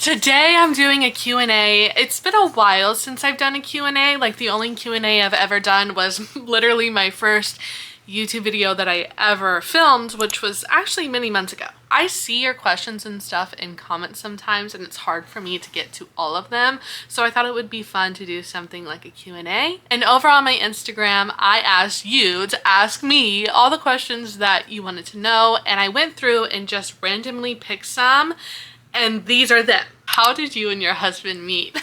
Today I'm doing a Q&A. It's been a while since I've done a Q&A. Like the only Q&A I've ever done was literally my first YouTube video that I ever filmed, which was actually many months ago. I see your questions and stuff in comments sometimes and it's hard for me to get to all of them. So I thought it would be fun to do something like a Q&A. And over on my Instagram, I asked you to ask me all the questions that you wanted to know. And I went through and just randomly picked some. And these are them. How did you and your husband meet?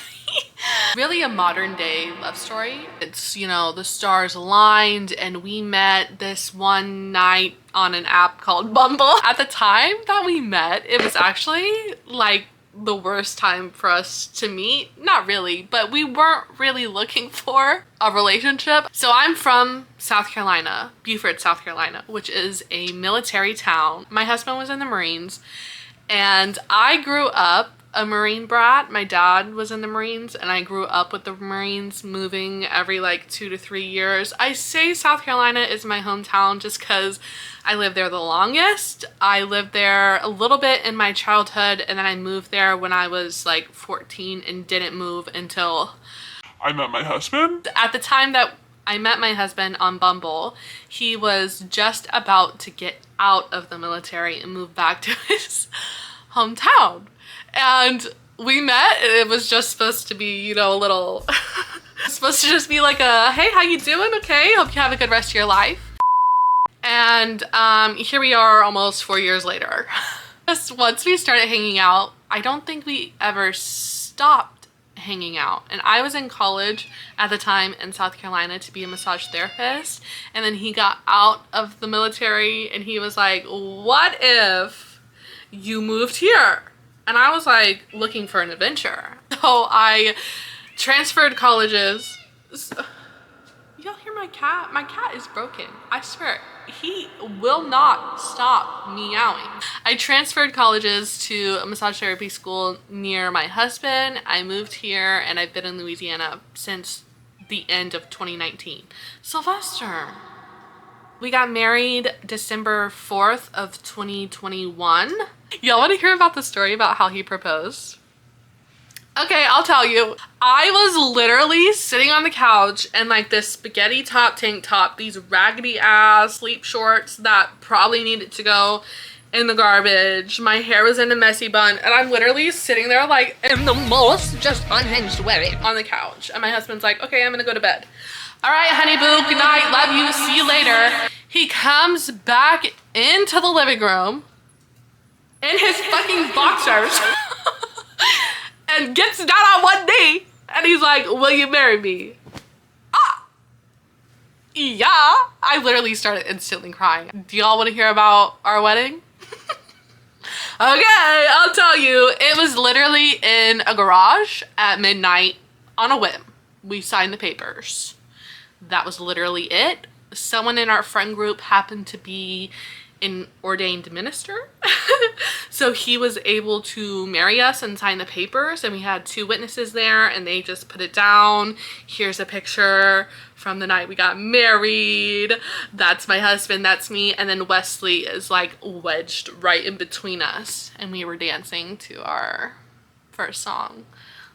Really a modern day love story. It's, you know, the stars aligned and we met this one night on an app called Bumble. At the time that we met, it was actually like the worst time for us to meet. Not really, but we weren't really looking for a relationship. So I'm from South Carolina, Beaufort, South Carolina, which is a military town. My husband was in the Marines. And I grew up a Marine brat. My dad was in the Marines and I grew up with the Marines, moving every like 2 to 3 years. I say South Carolina is my hometown just because I lived there the longest. I lived there a little bit in my childhood and then I moved there when I was like 14 and didn't move until I met my husband. At the time that I met my husband on Bumble, he was just about to get out of the military and move back to his hometown. And we met and it was just supposed to be, you know, a little supposed to just be like a, hey, how you doing? Okay, hope you have a good rest of your life. And here we are almost 4 years later. Just once we started hanging out, I don't think we ever stopped hanging out. And I was in college at the time in South Carolina to be a massage therapist. And then he got out of the military and he was like, what if you moved here? And I was like looking for an adventure. So I transferred colleges. Y'all hear my cat? My cat is broken. I swear, he will not stop meowing. I transferred colleges to a massage therapy school near my husband. I moved here and I've been in Louisiana since the end of 2019. Sylvester. We got married December 4th of 2021. Y'all want to hear about the story about how he proposed? Okay, I'll tell you. I was literally sitting on the couch in like this spaghetti top tank top, these raggedy ass sleep shorts that probably needed to go in the garbage. My hair was in a messy bun and I'm literally sitting there like in the most just unhinged way on the couch. And my husband's like, okay, I'm gonna go to bed. All right, honey boo, good night, love you, see you later. He comes back into the living room in his fucking boxers and gets down on one knee and he's like, will you marry me? Ah, yeah. I literally started instantly crying. Do y'all want to hear about our wedding? Okay, I'll tell you. It was literally in a garage at midnight on a whim. We signed the papers. That was literally it. Someone in our friend group happened to be an ordained minister. So he was able to marry us and sign the papers and we had 2 witnesses there and they just put it down. Here's a picture from the night we got married. That's my husband, that's me. And then Wesley is like wedged right in between us. And we were dancing to our first song,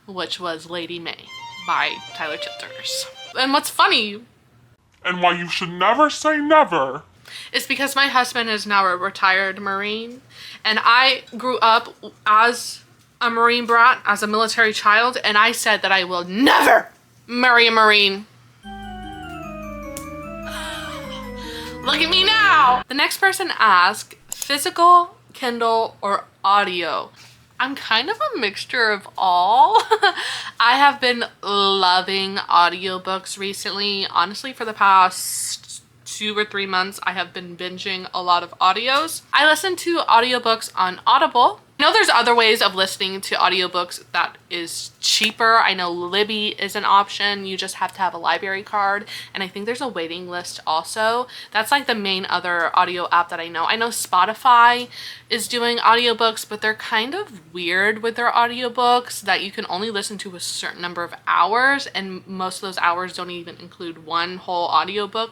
which was Lady May by Tyler Childers. And what's funny, And why you should never say never. it's because my husband is now a retired Marine and I grew up as a Marine brat, as a military child, and I said that I will never marry a Marine. Look at me now. The next person asked, physical, Kindle, or audio? I'm kind of a mixture of all. I have been loving audiobooks recently. Honestly, for the past 2 or 3 months, I have been binging a lot of audios. I listen to audiobooks on Audible. I know there's other ways of listening to audiobooks that is cheaper. I know Libby is an option. You just have to have a library card. And I think there's a waiting list also. That's like the main other audio app that I know. I know Spotify is doing audiobooks, but they're kind of weird with their audiobooks that you can only listen to a certain number of hours. And most of those hours don't even include one whole audiobook.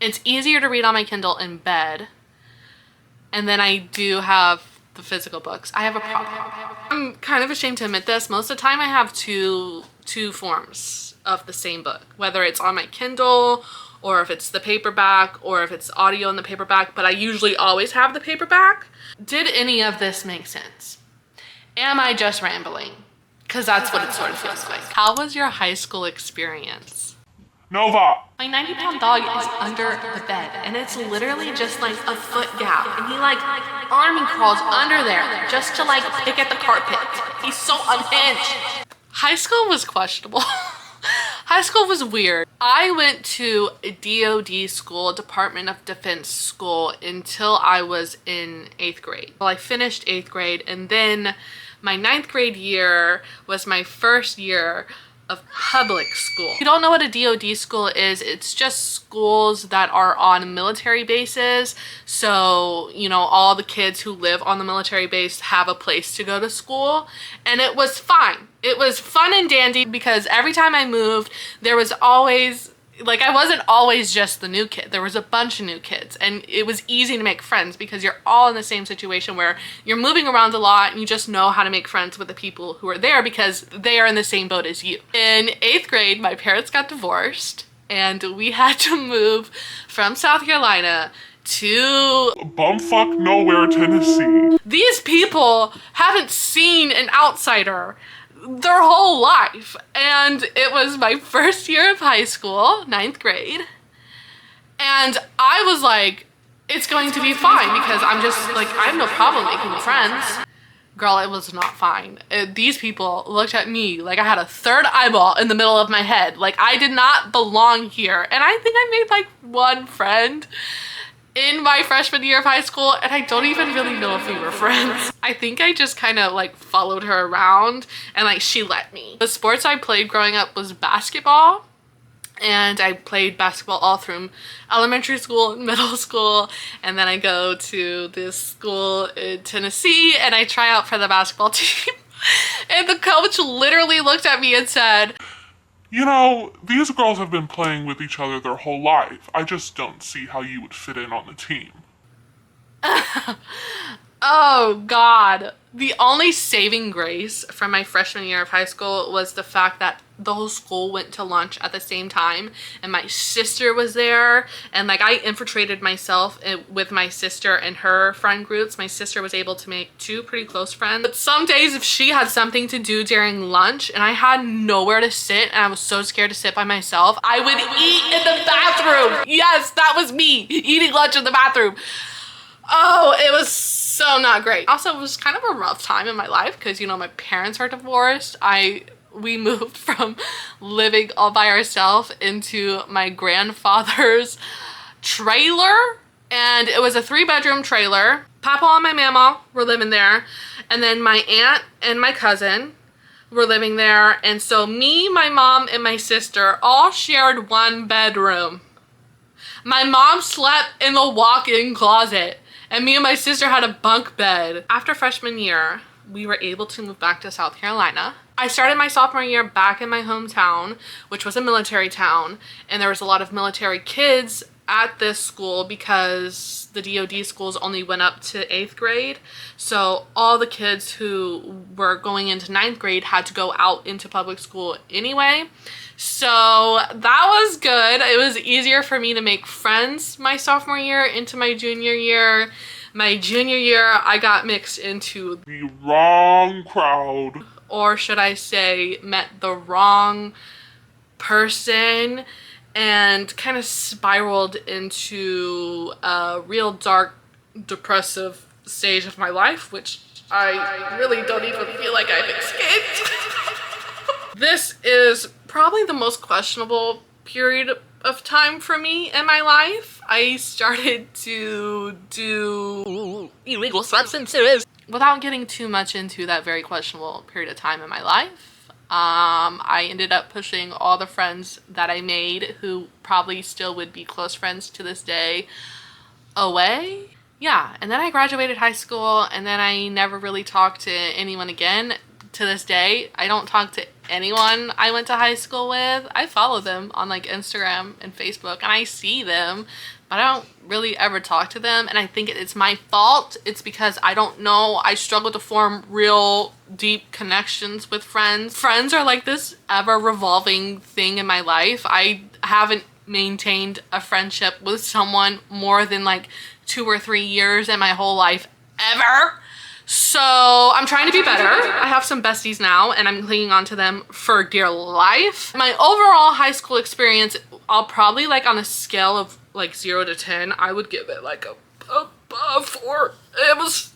It's easier to read on my Kindle in bed. And then I do have the physical books. I have a problem. I'm kind of ashamed to admit this. Most of the time I have two forms of the same book, whether it's on my Kindle or if it's the paperback or if it's audio in the paperback, but I usually always have the paperback. Did any of this make sense? Am I just rambling? Because that's what it sort of feels like. How was your high school experience? Nova! My 90-pound dog is under the bed, and it's literally just like a foot gap, and he like army crawls under there just to like pick at the carpet. He's so unhinged. High school was questionable. High school was weird. I went to a DoD school, Department of Defense school, until I was in 8th grade. Well, I finished 8th grade, and then my 9th grade year was my first year of public school. If you don't know what a DoD school is, it's just schools that are on military bases. So, you know, all the kids who live on the military base have a place to go to school. And it was fine. It was fun and dandy because every time I moved, there was always, like, I wasn't always just the new kid. There was a bunch of new kids, and it was easy to make friends because you're all in the same situation where you're moving around a lot and you just know how to make friends with the people who are there because they are in the same boat as you. In 8th grade, my parents got divorced and we had to move from South Carolina to Bumfuck nowhere, Tennessee. These people haven't seen an outsider their whole life, and it was my first year of high school, 9th grade, and I was like, it's going to be fine because I'm just like, I have no problem making friends. Girl, it was not fine. These people looked at me like I had a third eyeball in the middle of my head, like I did not belong here. And I think I made like one friend in my freshman year of high school, and I don't even really know if we were friends. I think I just kind of like followed her around and like she let me. The sports I played growing up was basketball, and I played basketball all through elementary school and middle school, and then I go to this school in Tennessee and I try out for the basketball team. And the coach literally looked at me and said, You know, these girls have been playing with each other their whole life. I just don't see how you would fit in on the team. Oh God. The only saving grace from my freshman year of high school was the fact that the whole school went to lunch at the same time and my sister was there, and like I infiltrated myself with my sister and her friend groups. My sister was able to make 2 pretty close friends, but some days if she had something to do during lunch and I had nowhere to sit and I was so scared to sit by myself, I would eat in the bathroom. Yes, that was me eating lunch in the bathroom. Oh, it was so not great. Also, it was kind of a rough time in my life because, you know, my parents are divorced. We moved from living all by ourselves into my grandfather's trailer, and it was a 3-bedroom trailer. Papa and my mama were living there, and then my aunt and my cousin were living there, and so me, my mom, and my sister all shared 1 bedroom. My mom slept in the walk-in closet, and me and my sister had a bunk bed. After freshman year, we were able to move back to South Carolina. I started my sophomore year back in my hometown, which was a military town, and there was a lot of military kids at this school because the DoD schools only went up to 8th grade. So all the kids who were going into 9th grade had to go out into public school anyway. So that was good. It was easier for me to make friends my sophomore year into my junior year. My junior year, I got mixed into The wrong crowd. or should I say, met the wrong person and kind of spiraled into a real dark, depressive stage of my life, which I really don't even feel like I've escaped. This is probably the most questionable period of time for me in my life. I started to do illegal substances. Without getting too much into that very questionable period of time in my life, I ended up pushing all the friends that I made, who probably still would be close friends to this day, away. Yeah, and then I graduated high school, and then I never really talked to anyone again. to this day, I don't talk to anyone I went to high school with. I follow them on like Instagram and Facebook and I see them, but I don't really ever talk to them. And I think it's my fault. It's because I don't know. I struggle to form real deep connections with friends. Friends are like this ever revolving thing in my life. I haven't maintained a friendship with someone more than like 2 or 3 years in my whole life ever. So I'm trying to be better. I have some besties now and I'm clinging on to them for dear life. My overall high school experience, I'll probably like on a scale of like 0 to 10, I would give it like a 4. It was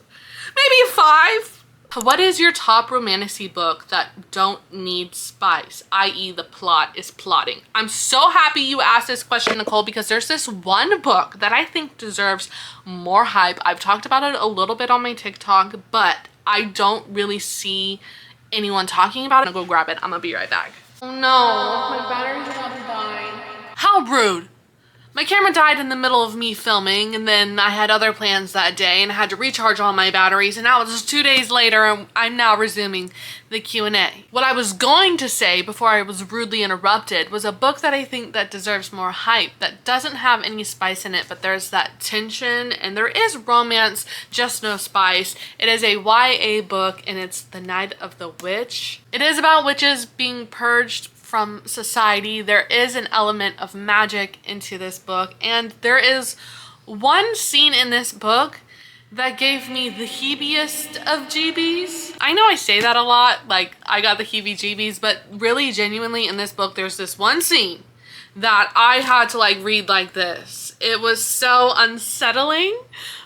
maybe a 5. What is your top romantasy book that don't need spice, i.e. the plot is plotting? I'm so happy you asked this question, Nicole, because there's this one book that I think deserves more hype. I've talked about it a little bit on my TikTok, but I don't really see anyone talking about it. I'm gonna go grab it. I'm gonna be right back. Oh no, my battery's about to die. How rude. My camera died in the middle of me filming, and then I had other plans that day and I had to recharge all my batteries, and now it's 2 days later and I'm now resuming the Q&A. What I was going to say before I was rudely interrupted was a book that I think that deserves more hype, that doesn't have any spice in it, but there's that tension and there is romance, just no spice. It is a YA book and it's The Night of the Witch. It is about witches being purged from society. There is an element of magic into this book, and there is one scene in this book that gave me the heebiest of jeebies. I know I say that a lot, like I got the heebie-jeebies, but really genuinely in this book there's this one scene that I had to like read like this. It was so unsettling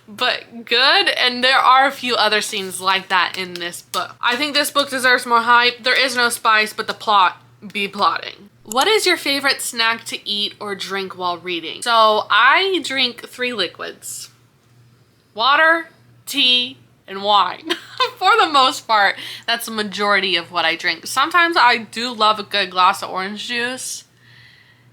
but good, and there are a few other scenes like that in this book. I think this book deserves more hype. There is no spice, but the plot be plotting. What is your favorite snack to eat or drink while reading? So I drink 3 liquids: water, tea, and wine. For the most part, that's the majority of what I drink. Sometimes I do love a good glass of orange juice,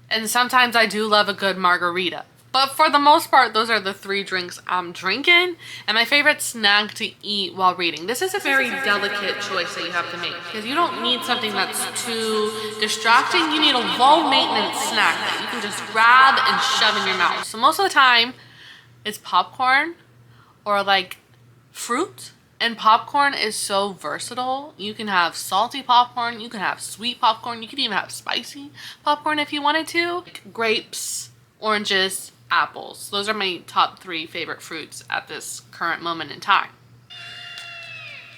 and sometimes I do love a good margarita. But for the most part, those are the 3 drinks I'm drinking. And my favorite snack to eat while reading. This is a very delicate choice that you have to make, because you don't need something that's too distracting. You need a low maintenance snack that you can just grab and shove in your mouth. So most of the time, it's popcorn or like fruit. And popcorn is so versatile. You can have salty popcorn, you can have sweet popcorn, you can even have spicy popcorn if you wanted to. Like grapes, oranges, apples. Those are my top 3 favorite fruits at this current moment in time.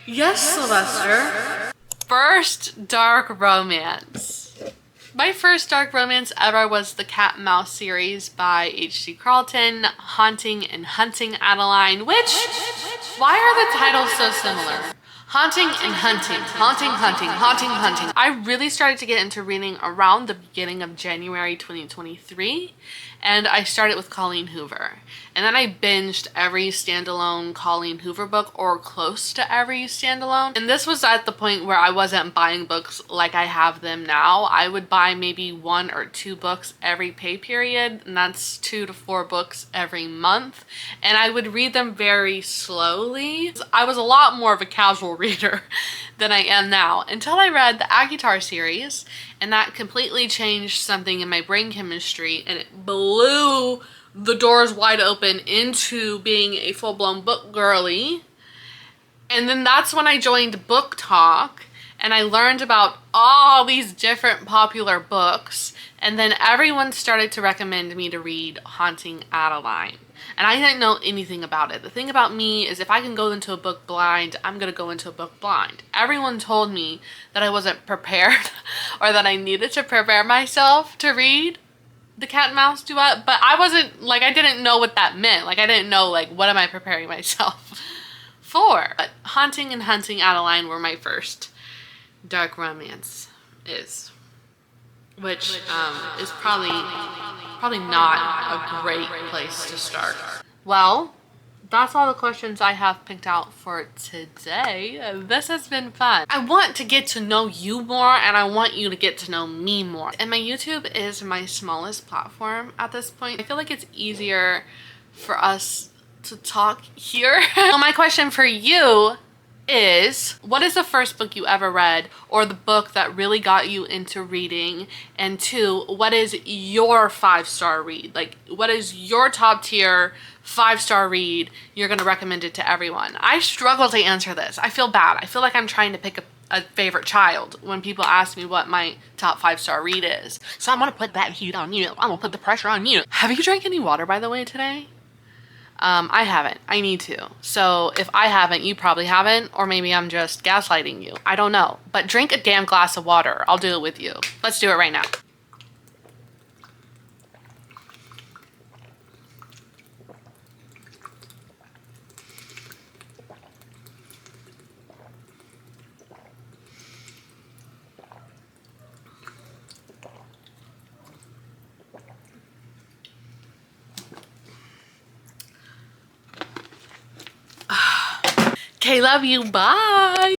Yes, Sylvester. First dark romance. My first dark romance ever was the Cat and Mouse series by H.G. Carlton, Haunting and Hunting Adeline, which, why are the titles so similar? Haunting and Hunting, Haunting, Hunting, Haunting, Hunting. I really started to get into reading around the beginning of January 2023, and I started with Colleen Hoover. And then I binged every standalone Colleen Hoover book, or close to every standalone. And this was at the point where I wasn't buying books like I have them now. I would buy maybe 1 or 2 books every pay period, and that's 2 to 4 books every month. And I would read them very slowly. I was a lot more of a casual reader than I am now, until I read the ACOTAR series, and that completely changed something in my brain chemistry, and it blew the doors wide open into being a full-blown book girly. And then that's when I joined Book Talk, and I learned about all these different popular books, and then everyone started to recommend me to read Haunting Adeline. And I didn't know anything about it. The thing about me is if I can go into a book blind, I'm gonna go into a book blind. Everyone told me that I wasn't prepared or that I needed to prepare myself to read the Cat and Mouse duet, but I wasn't, like, I didn't know what that meant. Like, I didn't know, like, what am I preparing myself for? But Haunting and Hunting Adeline were my first dark romance which is probably not a great place to start. Well, that's all the questions I have picked out for today. This has been fun. I want to get to know you more, and I want you to get to know me more. And my YouTube is my smallest platform at this point. I feel like it's easier for us to talk here. So my question for you is, what is the first book you ever read, or the book that really got you into reading? And 2, what is your 5-star read? Like, what is your top tier 5-star read you're gonna recommend it to everyone? I struggle to answer this. I feel bad. I feel like I'm trying to pick a favorite child when people ask me what my top 5-star read is. So I'm gonna put that heat on you. I'm gonna put the pressure on you. Have you drank any water, by the way, today? I haven't. I need to. So if I haven't, you probably haven't, or maybe I'm just gaslighting you. I don't know. But drink a damn glass of water. I'll do it with you. Let's do it right now. Okay, love you. Bye.